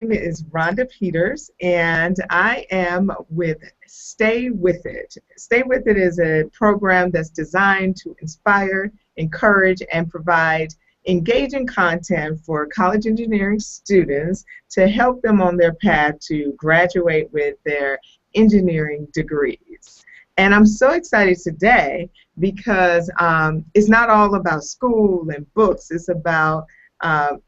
name is Rhonda Peters, and I am with Stay With It. Stay With It is a program that's designed to inspire, encourage, and provide engaging content for college engineering students to help them on their path to graduate with their engineering degrees. And I'm so excited today because it's not all about school and books. It's about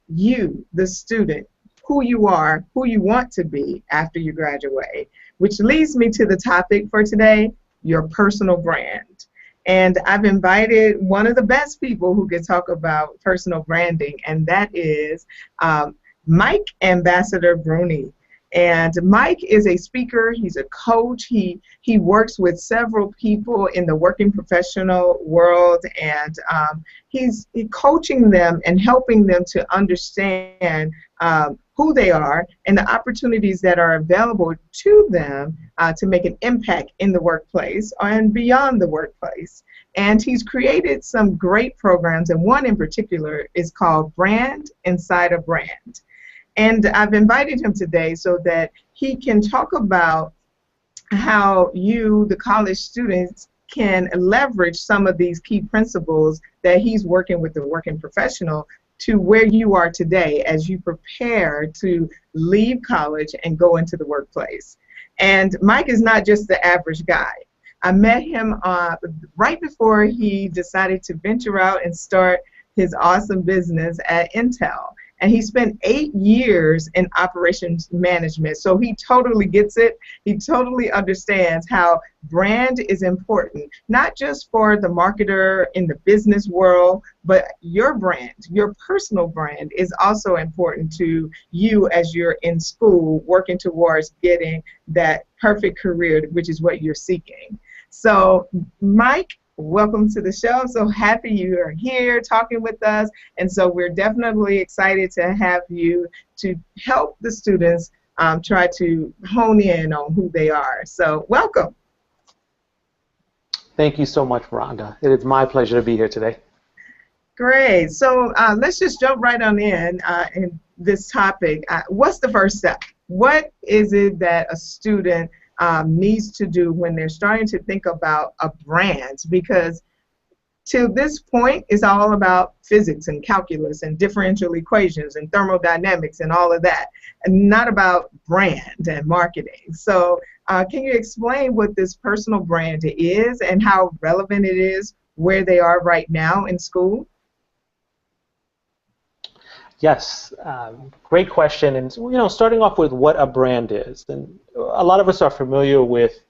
you, the student, who you are, who you want to be after you graduate, which leads me to the topic for today, your personal brand. And I've invited one of the best people who can talk about personal branding, and that is Mike Ambassador Bruny. And Mike is a speaker, he's a coach, he works with several people in the working professional world, and he's coaching them and helping them to understand who they are and the opportunities that are available to them to make an impact in the workplace and beyond the workplace. And he's created some great programs, and one in particular is called Brand Inside a Brand. And I've invited him today so that he can talk about how you, the college students, can leverage some of these key principles that he's working with the working professional to where you are today as you prepare to leave college and go into the workplace. And Mike is not just the average guy. I met him right before he decided to venture out and start his awesome business at Intel. And he spent 8 years in operations management. So he totally gets it. He totally understands how brand is important, not just for the marketer in the business world, but your brand, your personal brand is also important to you as you're in school working towards getting that perfect career, which is what you're seeking. So Mike, welcome to the show. I'm so happy you are here talking with us. And so we're definitely excited to have you to help the students try to hone in on who they are. So welcome. Thank you so much, Rhonda. It is my pleasure to be here today. Great. So let's just jump right on in this topic. What's the first step? What is it that a student needs to do when they're starting to think about a brand? Because to this point, it's all about physics and calculus and differential equations and thermodynamics and all of that, and not about brand and marketing. So can you explain what this personal brand is and how relevant it is where they are right now in school? Yes, great question. And starting off with what a brand is, and a lot of us are familiar with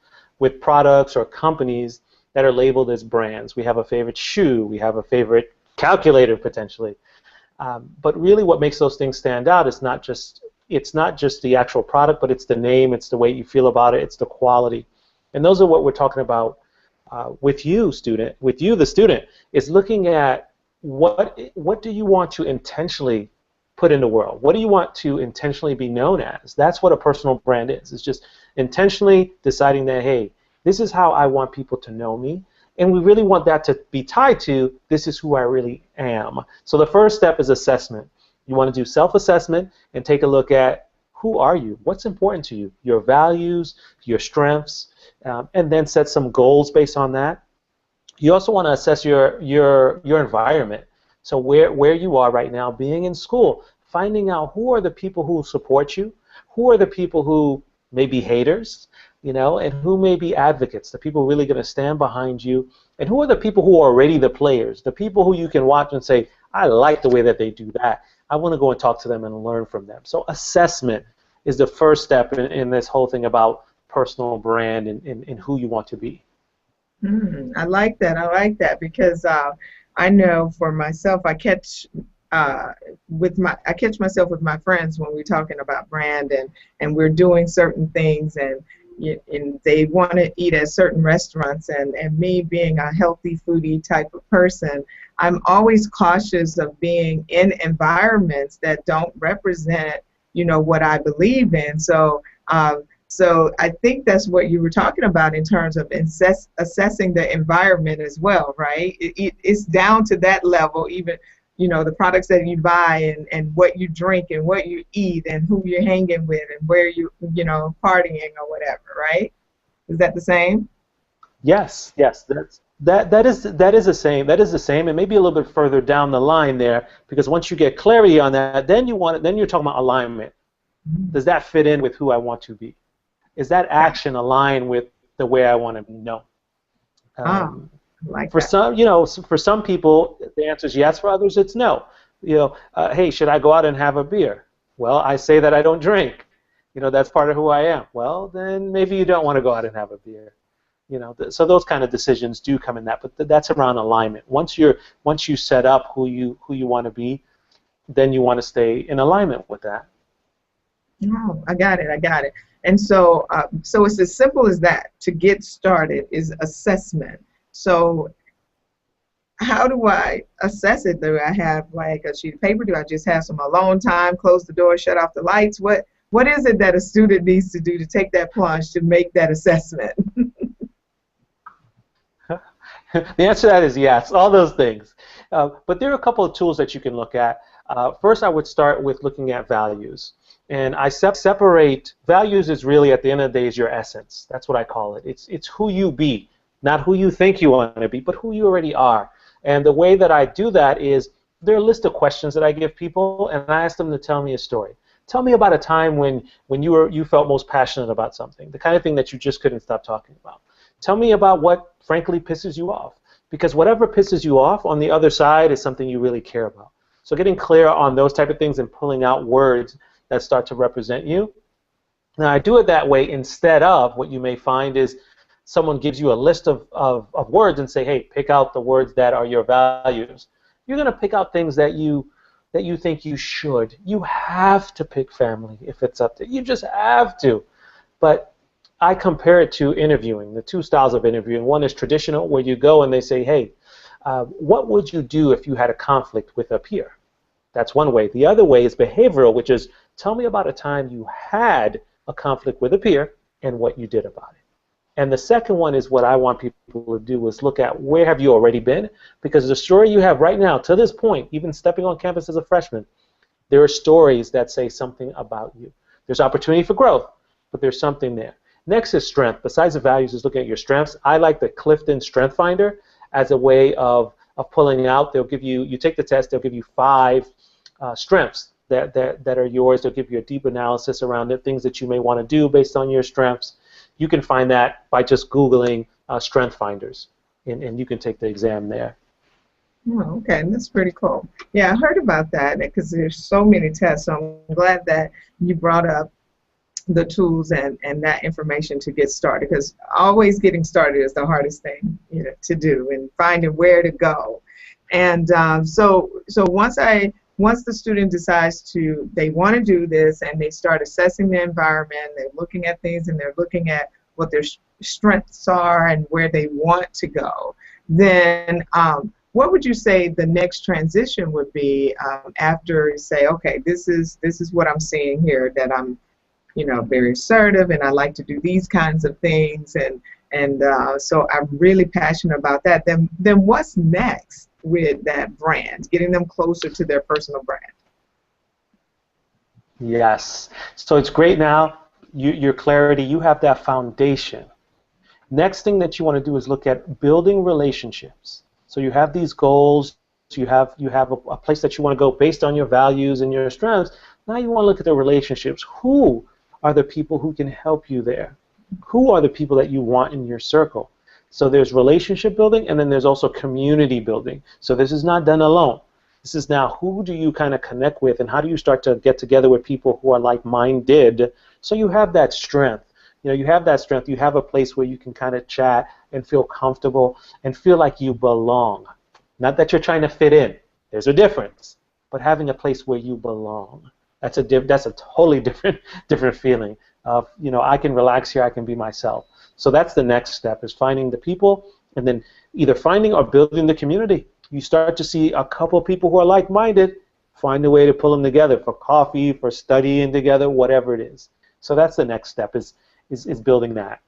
products or companies that are labeled as brands. We have a favorite shoe, we have a favorite calculator potentially, but really what makes those things stand out is it's not just the actual product, but it's the name, it's the way you feel about it, it's the quality, and those are what we're talking about with you, the student, is looking at what do you want to intentionally put in the world? What do you want to intentionally be known as? That's what a personal brand is. It's just intentionally deciding that, hey, this is how I want people to know me, and we really want that to be tied to this is who I really am. So the first step is assessment. You want to do self-assessment and take a look at who are you? What's important to you? Your values, your strengths, and then set some goals based on that. You also want to assess your environment. So where you are right now, being in school, finding out who are the people who support you, who are the people who may be haters, and who may be advocates, the people really going to stand behind you, and who are the people who are already the players, the people who you can watch and say, I like the way that they do that. I want to go and talk to them and learn from them. So assessment is the first step in this whole thing about personal brand and who you want to be. I like that. I like that because I know for myself, I catch myself with my friends when we're talking about brand and we're doing certain things and they want to eat at certain restaurants, and me being a healthy foodie type of person, I'm always cautious of being in environments that don't represent what I believe in. So I think that's what you were talking about in terms of assessing the environment as well, right? It's down to that level, even the products that you buy and what you drink and what you eat and who you're hanging with and where partying or whatever, right? Is that the same? Yes, yes, that is the same. That is the same, and maybe a little bit further down the line there, because once you get clarity on that, then you're talking about alignment. Does that fit in with who I want to be? Is that action aligned with the way I want to be known? I like For that. some, for some people, the answer is yes. For others, it's no. Hey, should I go out and have a beer? Well, I say that I don't drink. That's part of who I am. Well, then maybe you don't want to go out and have a beer. So those kind of decisions do come in that, but that's around alignment. Once you set up who you want to be, then you want to stay in alignment with that. Oh, I got it. And so, so it's as simple as that. To get started is assessment. So how do I assess it? Do I have like a sheet of paper? Do I just have some alone time, close the door, shut off the lights? What is it that a student needs to do to take that plunge to make that assessment? The answer to that is yes, all those things. But there are a couple of tools that you can look at. First, I would start with looking at values. And I separate, values is really, at the end of the day, is your essence. That's what I call it. It's who you be, not who you think you want to be, but who you already are. And the way that I do that is, there are a list of questions that I give people, and I ask them to tell me a story. Tell me about a time when you felt most passionate about something, the kind of thing that you just couldn't stop talking about. Tell me about what, frankly, pisses you off. Because whatever pisses you off on the other side is something you really care about. So getting clear on those type of things and pulling out words that start to represent you. Now, I do it that way instead of what you may find is someone gives you a list of words and say, hey, pick out the words that are your values. You're going to pick out things that you think you should. You have to pick family if it's up to you. You just have to. But I compare it to interviewing, the two styles of interviewing. One is traditional, where you go and they say, hey, what would you do if you had a conflict with a peer? That's one way. The other way is behavioral, which is, tell me about a time you had a conflict with a peer and what you did about it. And the second one is what I want people to do is look at where have you already been, because the story you have right now, to this point, even stepping on campus as a freshman, there are stories that say something about you. There's opportunity for growth, but there's something there. Next is strength. Besides the values is looking at your strengths. I like the Clifton Strength Finder as a way of pulling out. They'll give you take the test, they'll give you 5 strengths that are yours. They'll give you a deep analysis around it, things that you may want to do based on your strengths. You can find that by just Googling Strength Finders, and you can take the exam there. Oh, okay, that's pretty cool. Yeah, I heard about that because there's so many tests, so I'm glad that you brought up the tools and that information to get started, because always getting started is the hardest thing to do, and finding where to go. And so once the student decides they want to do this and they start assessing the environment, they're looking at things and they're looking at what their strengths are and where they want to go, then what would you say the next transition would be after you say, okay, this is what I'm seeing here, that I'm very assertive and I like to do these kinds of things, and so I'm really passionate about that. Then what's next with that brand, getting them closer to their personal brand? Yes. So it's great now, your clarity, you have that foundation. Next thing that you want to do is look at building relationships. So you have these goals, you have a place that you want to go based on your values and your strengths. Now you want to look at the relationships. Who are the people who can help you there? Who are the people that you want in your circle? So there's relationship building, and then there's also community building. So this is not done alone. This is now, who do you kind of connect with, and how do you start to get together with people who are like-minded, so you have that strength. You have that strength. You have a place where you can kind of chat and feel comfortable and feel like you belong. Not that you're trying to fit in. There's a difference. But having a place where you belong. That's a totally different feeling of, I can relax here, I can be myself. So that's the next step, is finding the people, and then either finding or building the community. You start to see a couple people who are like-minded, find a way to pull them together for coffee, for studying together, whatever it is. So that's the next step, is building that.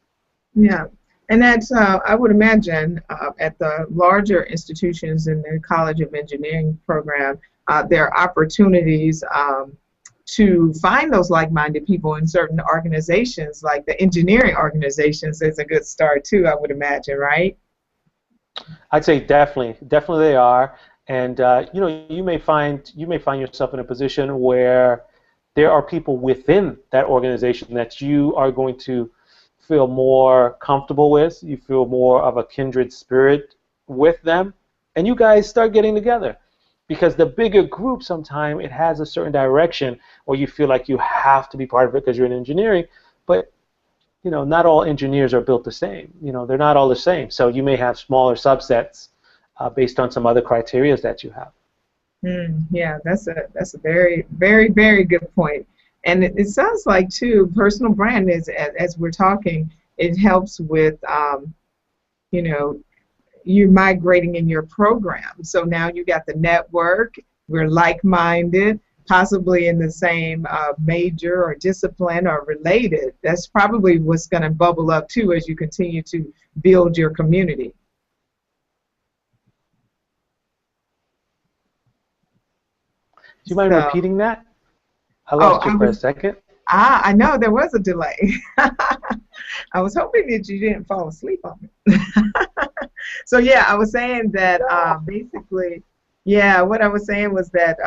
Yeah. And that's, I would imagine, at the larger institutions in the College of Engineering program, there are opportunities to find those like-minded people in certain organizations, like the engineering organizations is a good start too, I would imagine, right? I'd say definitely they are, and you know, you may find yourself in a position where there are people within that organization that you are going to feel more comfortable with. You feel more of a kindred spirit with them, and you guys start getting together. Because the bigger group, sometimes it has a certain direction, or you feel like you have to be part of it because you're in engineering. But you know, not all engineers are built the same. You know, they're not all the same. So you may have smaller subsets based on some other criteria that you have. Yeah, that's a very, very, very good point. And it sounds like too, personal brand is, as we're talking, it helps with, you know, you migrating in your program. So now you got the network, we're like-minded, possibly in the same major or discipline or related. That's probably what's going to bubble up too as you continue to build your community. Do you mind So, repeating that? I oh, lost you for a second. I know there was a delay. I was hoping that you didn't fall asleep on me. So yeah, I was saying that basically, yeah, what I was saying was that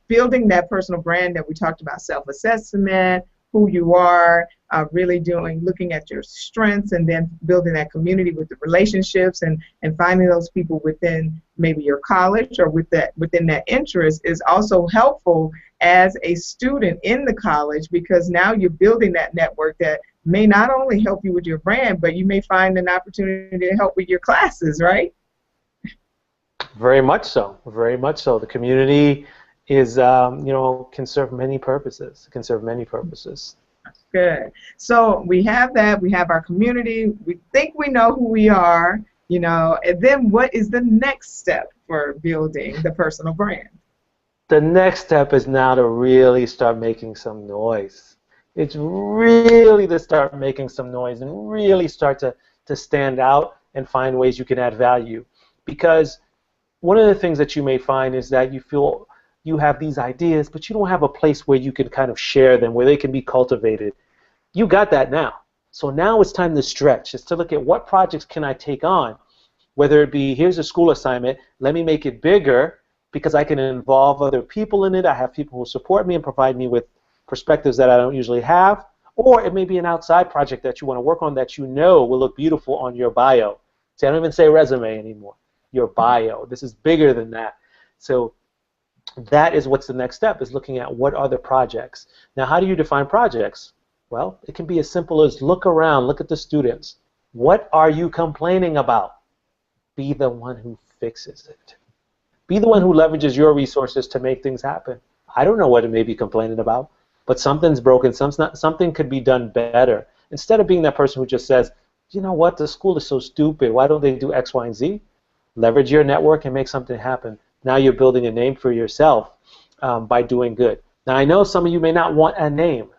building that personal brand that we talked about, self-assessment, who you are, really looking at your strengths, and then building that community with the relationships, and finding those people within maybe your college or within that interest is also helpful as a student in the college, because now you're building that network that may not only help you with your brand, but you may find an opportunity to help with your classes, right? Very much so. Very much so. The community is, you know, can serve many purposes. It can serve many purposes. Good. So we have that. We have our community. We think we know who we are, you know, and then what is the next step for building the personal brand? The next step is now to really start making some noise. It's really to start making some noise and really start to stand out and find ways you can add value. Because one of the things that you may find is that you feel you have these ideas, but you don't have a place where you can kind of share them, where they can be cultivated. You got that now. So now it's time to stretch. It's to look at what projects can I take on, whether it be, here's a school assignment, let me make it bigger because I can involve other people in it. I have people who support me and provide me with perspectives that I don't usually have. Or it may be an outside project that you want to work on that you know will look beautiful on your bio. See, I don't even say resume anymore. Your bio. This is bigger than that. So that is what's the next step, is looking at what are the projects. Now, how do you define projects? Well, it can be as simple as look around, look at the students. What are you complaining about? Be the one who fixes it. Be the one who leverages your resources to make things happen. I don't know what it may be complaining about, but something's broken, something could be done better. Instead of being that person who just says, you know what, the school is so stupid, why don't they do X, Y, and Z? Leverage your network and make something happen. Now you're building a name for yourself by doing good. Now I know some of you may not want a name,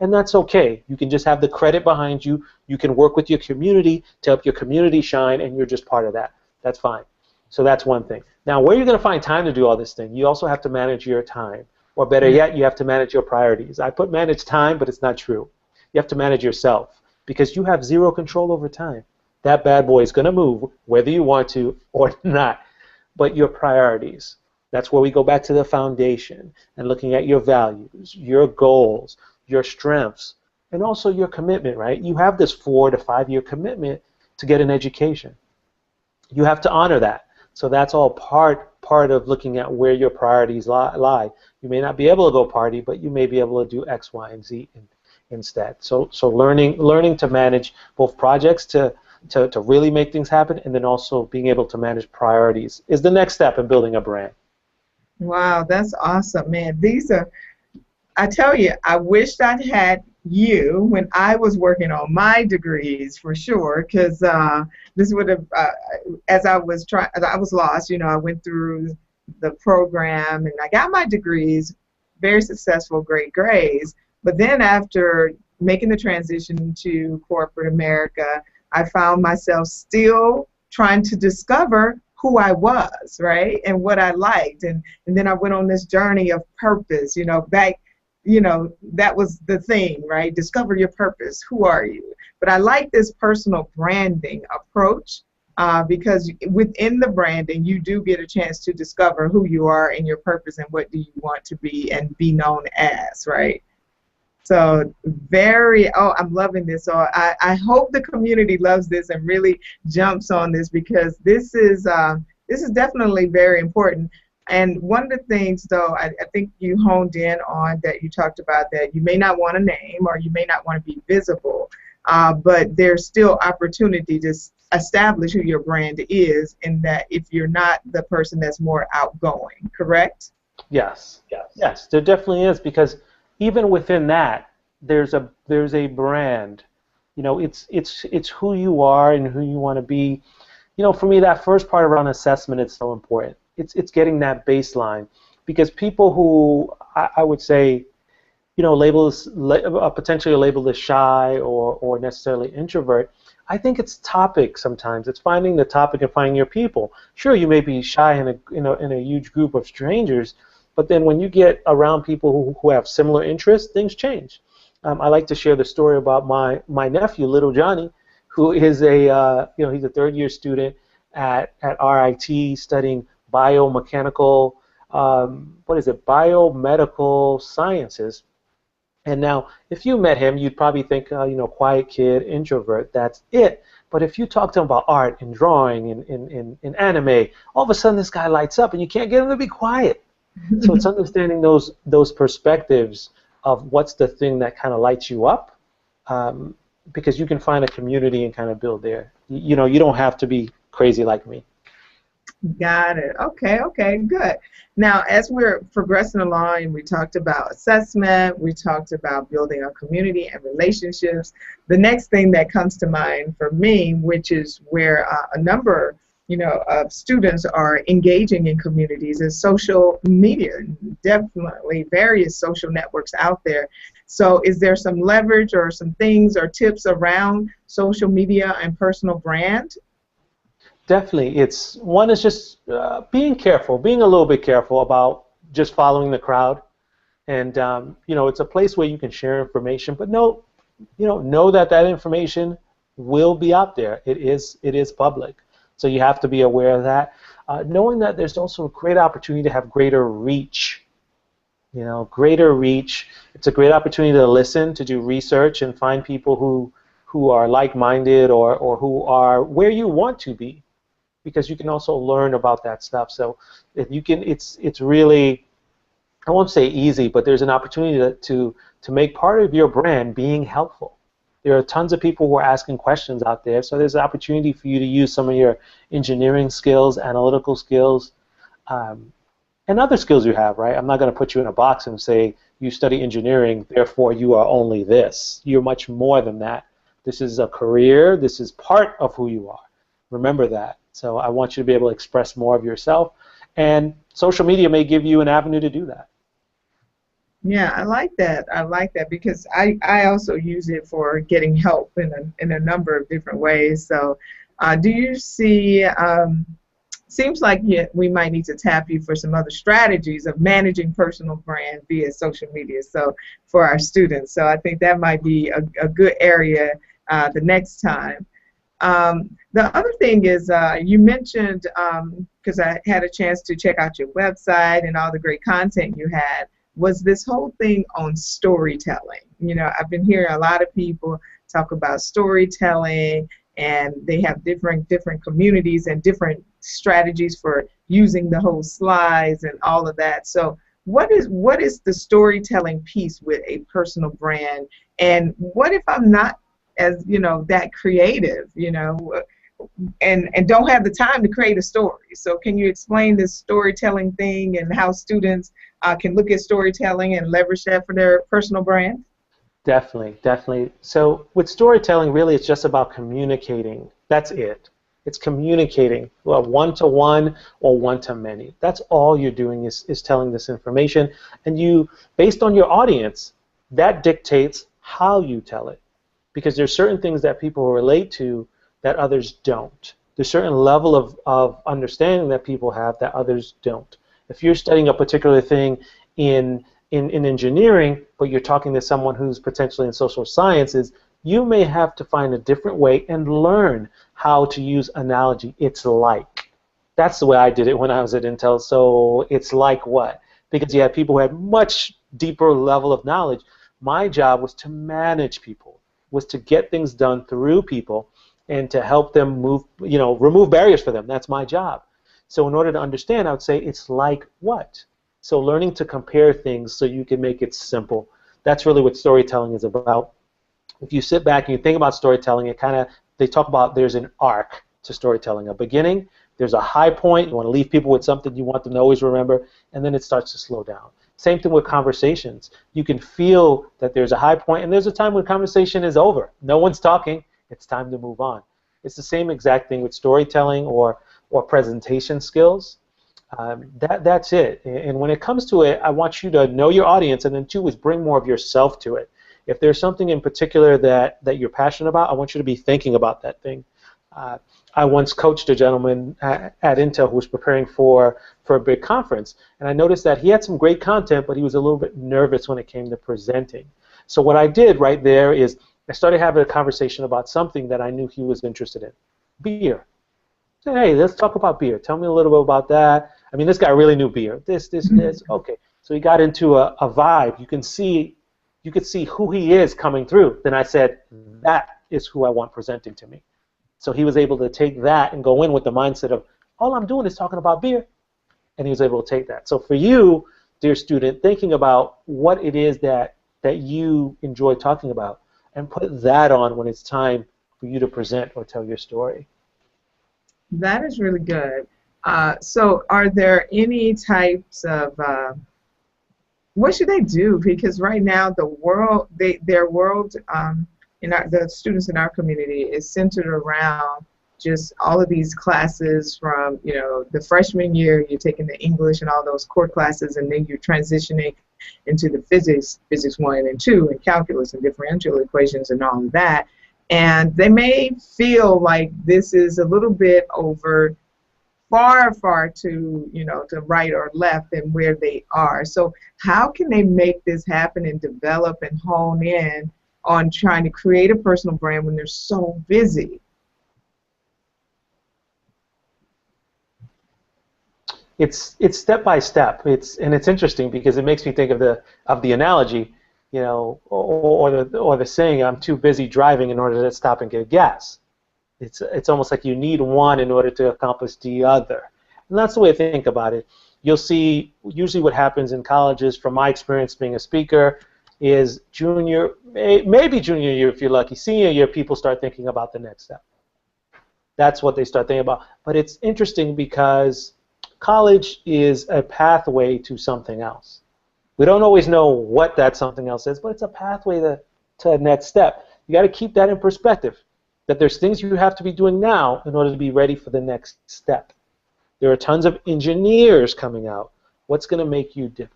and that's okay. You can just have the credit behind you. You can work with your community to help your community shine, and you're just part of that. That's fine. So that's one thing. Now, where are you going to find time to do all this thing? You also have to manage your time. Or better yet, you have to manage your priorities. I put manage time, but it's not true. You have to manage yourself because you have zero control over time. That bad boy is going to move whether you want to or not. But your priorities, that's where we go back to the foundation and looking at your values, your goals, your strengths, and also your commitment, right? You have this 4 to 5 year commitment to get an education. You have to honor that. So that's all part of looking at where your priorities lie. You may not be able to go party, but you may be able to do X, Y, and Z instead. So learning to manage both projects to really make things happen, and then also being able to manage priorities is the next step in building a brand. Wow, that's awesome, man. I tell you, I wished I'd had you when I was working on my degrees for sure, because this would have, as I was lost, you know, I went through the program and I got my degrees, very successful, great grades. But then after making the transition to corporate America, I found myself still trying to discover who I was, right, and what I liked. And then I went on this journey of purpose, that was the thing, right? Discover your purpose. Who are you? But I like this personal branding approach because within the branding, you do get a chance to discover who you are and your purpose and what do you want to be and be known as, right? So I'm loving this. So I hope the community loves this and really jumps on this, because this is definitely very important. And one of the things, though, I think you honed in on that you talked about, that you may not want to name or you may not want to be visible, but there's still opportunity to establish who your brand is, in that if you're not the person that's more outgoing, correct? Yes, there definitely is, because even within that, there's a brand. It's who you are and who you want to be. For me, that first part around assessment is so important. It's getting that baseline, because people who I would say, potentially labeled as shy or necessarily introvert, I think it's topic sometimes. It's finding the topic and finding your people. Sure, you may be shy in a huge group of strangers, but then when you get around people who have similar interests, things change. I like to share the story about my nephew, little Johnny, who is he's a third-year student at RIT studying biomechanical, biomedical sciences. And now, if you met him, you'd probably think, quiet kid, introvert, that's it. But if you talk to him about art and drawing and anime, all of a sudden this guy lights up, and you can't get him to be quiet. So it's understanding those perspectives of what's the thing that kind of lights you up, because you can find a community and kind of build there. You don't have to be crazy like me. Got it. Okay, good. Now, as we're progressing along, and we talked about assessment, we talked about building a community and relationships, the next thing that comes to mind for me, which is where a number of students are engaging in communities, is social media. Definitely various social networks out there. So is there some leverage or some things or tips around social media and personal brand? Definitely. One is just being careful, being a little bit careful about just following the crowd. And, it's a place where you can share information, but know that information will be out there. It is public. So you have to be aware of that. Knowing that there's also a great opportunity to have greater reach. Greater reach. It's a great opportunity to listen, to do research, and find people who are like-minded or who are where you want to be, because you can also learn about that stuff. So if you can, it's really, I won't say easy, but there's an opportunity to make part of your brand being helpful. There are tons of people who are asking questions out there, so there's an opportunity for you to use some of your engineering skills, analytical skills, and other skills you have, right? I'm not going to put you in a box and say you study engineering, therefore you are only this. You're much more than that. This is a career. This is part of who you are. Remember that. So I want you to be able to express more of yourself, and social media may give you an avenue to do that. Yeah, I like that because I also use it for getting help in a number of different ways. So do you see, seems like we might need to tap you for some other strategies of managing personal brand via social media, so for our students. So I think that might be a good area the next time. The other thing is you mentioned, because I had a chance to check out your website and all the great content you had, was this whole thing on storytelling. I've been hearing a lot of people talk about storytelling, and they have different communities and different strategies for using the whole slides and all of that. So what is the storytelling piece with a personal brand, and what if I'm not as that creative, and don't have the time to create a story? So can you explain this storytelling thing and how students can look at storytelling and leverage that for their personal brand? Definitely. So with storytelling, really, it's just about communicating. That's it. It's communicating, well, one-to-one or one-to-many. That's all you're doing is telling this information, and you, based on your audience, that dictates how you tell it. Because there's certain things that people relate to that others don't. There's a certain level of understanding that people have that others don't. If you're studying a particular thing in engineering, but you're talking to someone who's potentially in social sciences, you may have to find a different way and learn how to use analogy. It's like. That's the way I did it when I was at Intel. So it's like what? Because you had people who had much deeper level of knowledge. My job was to manage people, was to get things done through people and to help them move, remove barriers for them. That's my job. So in order to understand, I would say it's like what? So learning to compare things so you can make it simple. That's really what storytelling is about. If you sit back and you think about storytelling, they talk about there's an arc to storytelling, a beginning, there's a high point, you want to leave people with something you want them to always remember, and then it starts to slow down. Same thing with conversations. You can feel that there's a high point, and there's a time when conversation is over. No one's talking, it's time to move on. It's the same exact thing with storytelling or presentation skills. That's it. And when it comes to it, I want you to know your audience, and then two is bring more of yourself to it. If there's something in particular that you're passionate about, I want you to be thinking about that thing. I once coached a gentleman at Intel who was preparing for a big conference, and I noticed that he had some great content, but he was a little bit nervous when it came to presenting. So what I did right there is I started having a conversation about something that I knew he was interested in, beer. I said, hey, let's talk about beer. Tell me a little bit about that. I mean, this guy really knew beer. This. Okay. So he got into a vibe. You could see who he is coming through. Then I said, that is who I want presenting to me. So he was able to take that and go in with the mindset of, all I'm doing is talking about beer. And he was able to take that. So for you, dear student, thinking about what it is that you enjoy talking about and put that on when it's time for you to present or tell your story. That is really good. So are there any types of, what should they do? Because right now the world, their world, the students in our community is centered around just all of these classes from, the freshman year, you're taking the English and all those core classes, and then you're transitioning into the physics 1 and 2, and calculus and differential equations and all of that. And they may feel like this is a little bit over far to, to right or left than where they are. So how can they make this happen and develop and hone in on trying to create a personal brand when they're so busy? It's step by step. It's interesting because it makes me think of the analogy, or the saying, I'm too busy driving in order to stop and get gas. It's almost like you need one in order to accomplish the other. And that's the way I think about it. You'll see usually what happens in colleges, from my experience being a speaker, is junior, maybe junior year if you're lucky. Senior year, people start thinking about the next step. That's what they start thinking about. But it's interesting because college is a pathway to something else. We don't always know what that something else is, but it's a pathway to the next step. You got to keep that in perspective, that there's things you have to be doing now in order to be ready for the next step. There are tons of engineers coming out. What's going to make you different?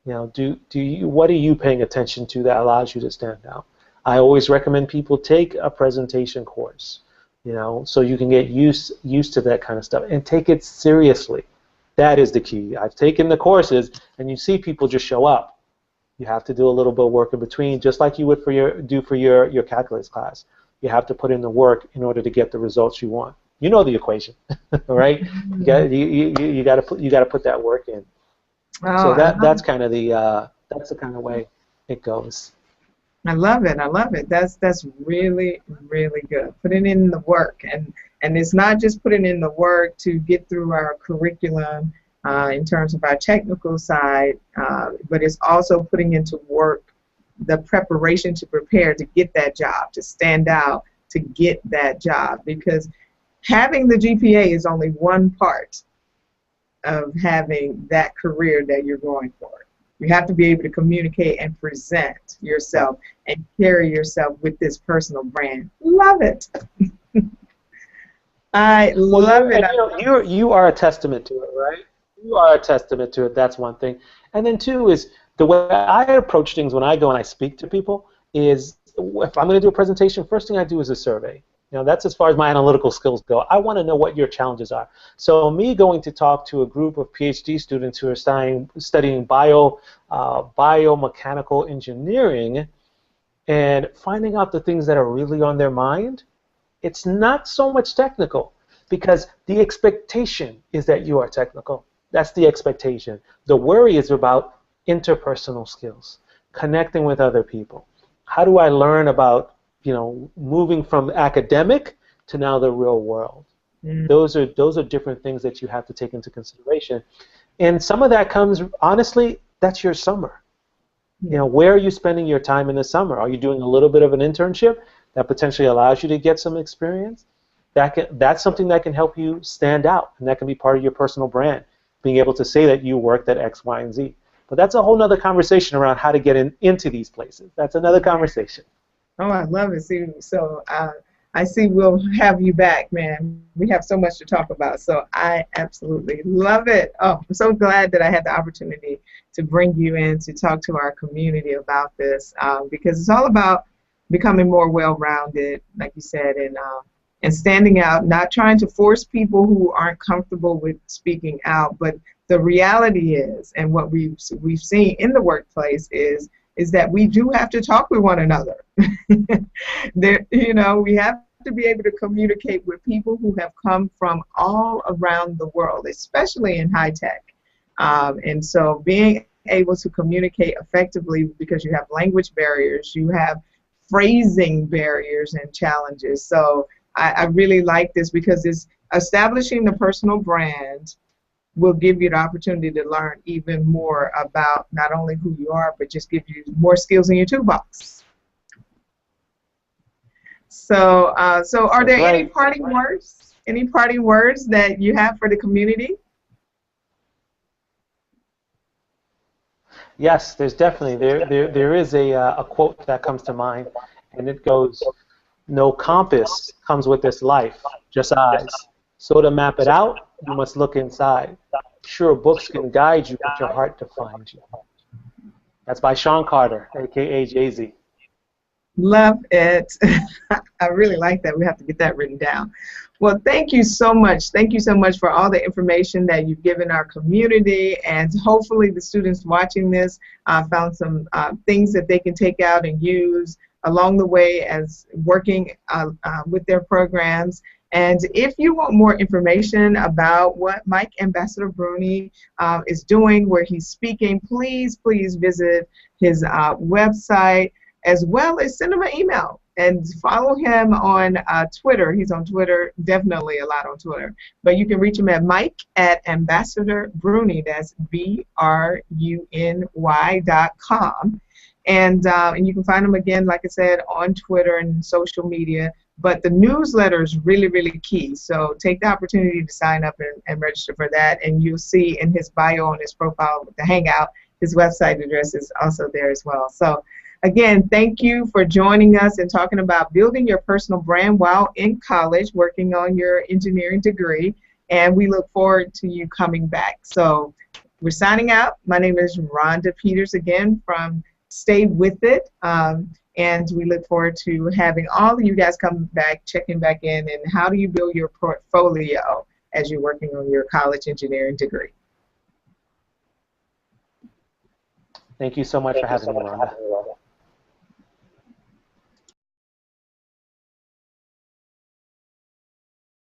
What are you paying attention to that allows you to stand out? I always recommend people take a presentation course, so you can get used to that kind of stuff and take it seriously. That is the key. I've taken the courses, and you see people just show up. You have to do a little bit of work in between, just like you would for your calculus class. You have to put in the work in order to get the results you want. You know the equation, right? You got to put that work in. So that's kind of that's the kind of way it goes. I love it. That's really, really good. Putting in the work, and it's not just putting in the work to get through our curriculum in terms of our technical side, but it's also putting into work the preparation to prepare to get that job, to stand out, to get that job. Because having the GPA is only one part of having that career that you're going for. You have to be able to communicate and present yourself and carry yourself with this personal brand. Love it. I love it. You are a testament to it, right? You are a testament to it. That's one thing. And then two is the way I approach things when I go and I speak to people is if I'm going to do a presentation, first thing I do is a survey. You know, that's as far as my analytical skills go. I want to know what your challenges are. So me going to talk to a group of PhD students who are studying biomechanical engineering and finding out the things that are really on their mind, it's not so much technical, because the expectation is that you are technical. That's the expectation. The worry is about interpersonal skills, connecting with other people. How do I learn about, you know, moving from academic to now the real world? Those are different things that you have to take into consideration. And some of that comes, honestly, that's your summer. You know, where are you spending your time in the summer? Are you doing a little bit of an internship that potentially allows you to get some experience? That's something that can help you stand out, and that can be part of your personal brand, being able to say that you worked at X, Y, and Z. But that's a whole other conversation around how to get into these places. That's another conversation. Oh, I love it. See, so I see we'll have you back, man. We have so much to talk about, so I absolutely love it. Oh, I'm so glad that I had the opportunity to bring you in to talk to our community about this, because it's all about becoming more well-rounded, like you said, and standing out, not trying to force people who aren't comfortable with speaking out. But the reality is, and what we've seen in the workplace is that we do have to talk with one another. You know, we have to be able to communicate with people who have come from all around the world, especially in high tech. And so being able to communicate effectively, because you have language barriers, you have phrasing barriers and challenges. So I really like this, because it's establishing the personal brand will give you the opportunity to learn even more about not only who you are, but just give you more skills in your toolbox. So, so are there any parting words? Any parting words that you have for the community? Yes, there's definitely there is a quote that comes to mind, and it goes, "No compass comes with this life, just eyes. So to map it out, you must look inside. Sure, books can guide you, but your heart to find you." That's by Sean Carter, aka Jay-Z. Love it. I really like that. We have to get that written down. Well, thank you so much. Thank you so much for all the information that you've given our community, and hopefully the students watching this found some things that they can take out and use along the way as working with their programs. And if you want more information about what Mike Ambassador Bruny is doing, where he's speaking, please visit his website, as well as send him an email and follow him on Twitter. He's on Twitter, definitely a lot on Twitter. But you can reach him at Mike@Ambassador Bruny. That's BRUNY.com. And you can find him again, like I said, on Twitter and social media. But the newsletter is really, really key. So take the opportunity to sign up and register for that. And you'll see in his bio on his profile with the Hangout, his website address is also there as well. So again, thank you for joining us and talking about building your personal brand while in college, working on your engineering degree. And we look forward to you coming back. So we're signing out. My name is Rhonda Peters again from Stay With It. And we look forward to having all of you guys come back, checking back in, and how do you build your portfolio as you're working on your college engineering degree. Thank you so much for having me, Rhonda.